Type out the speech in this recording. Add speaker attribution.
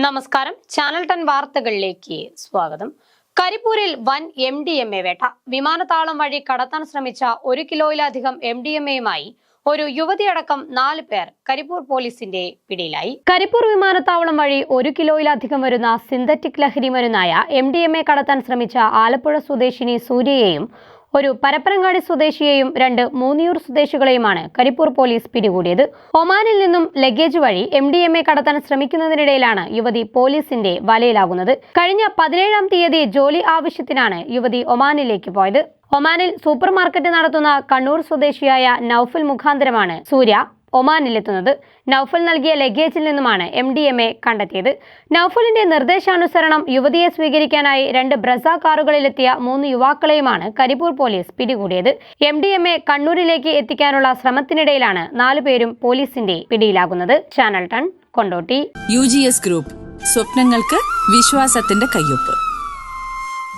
Speaker 1: നമസ്കാരം, ചാനൽ 10 വാർത്തകളിലേക്ക് സ്വാഗതം. കരിപ്പൂരിൽ വൻ MDMA വേട്ട. വിമാനത്താവളം വഴി കടത്താൻ ശ്രമിച്ച 1 കിലോയിലധികം MDMAയുമായി ഒരു യുവതിയടക്കം 4 പേർ കരിപ്പൂർ പോലീസിന്റെ പിടിയിലായി. കരിപ്പൂർ വിമാനത്താവളം വഴി 1 കിലോയിലധികം വരുന്ന സിന്തറ്റിക് ലഹരി മരുന്നായ MDMA കടത്താൻ ശ്രമിച്ച ആലപ്പുഴ സ്വദേശിനി സൂര്യയെയും ഒരു പരപ്പനങ്ങാടി സ്വദേശിയെയും 2 മൂന്നിയൂർ സ്വദേശികളെയുമാണ് കരിപ്പൂർ പോലീസ് പിടികൂടിയത്. ഒമാനിൽ നിന്നും ലഗേജ് വഴി MDMA കടത്താൻ ശ്രമിക്കുന്നതിനിടയിലാണ് യുവതി പോലീസിന്റെ വലയിലാകുന്നത്. കഴിഞ്ഞ 17-ാം തീയതി ജോലി ആവശ്യത്തിനാണ് യുവതി ഒമാനിലേക്ക് പോയത്. ഒമാനിൽ സൂപ്പർ മാർക്കറ്റ് നടത്തുന്ന കണ്ണൂർ സ്വദേശിയായ നൌഫൽ മുഖാന്തരമാണ് സൂര്യ ഒമാനിലെത്തുന്നത്. നൌഫൽ നൽകിയ ലഗേജിൽ നിന്നുമാണ് MDMA കണ്ടെത്തിയത്. നൌഫലിന്റെ നിർദ്ദേശാനുസരണം യുവതിയെ സ്വീകരിക്കാനായി 2 ബ്രസ കാറുകളിലെത്തിയ 3 യുവാക്കളെയുമാണ് കരിപ്പൂർ പോലീസ് പിടികൂടിയത്. MDMA കണ്ണൂരിലേക്ക് എത്തിക്കാനുള്ള ശ്രമത്തിനിടയിലാണ് 4 പേരും പോലീസിന്റെ പിടിയിലാകുന്നത്. ചാനൽ 10 കൊണ്ടോട്ടി.
Speaker 2: UGS ഗ്രൂപ്പ്, സ്വപ്നങ്ങൾക്ക് വിശ്വാസത്തിന്റെ കയ്യൊപ്പ്.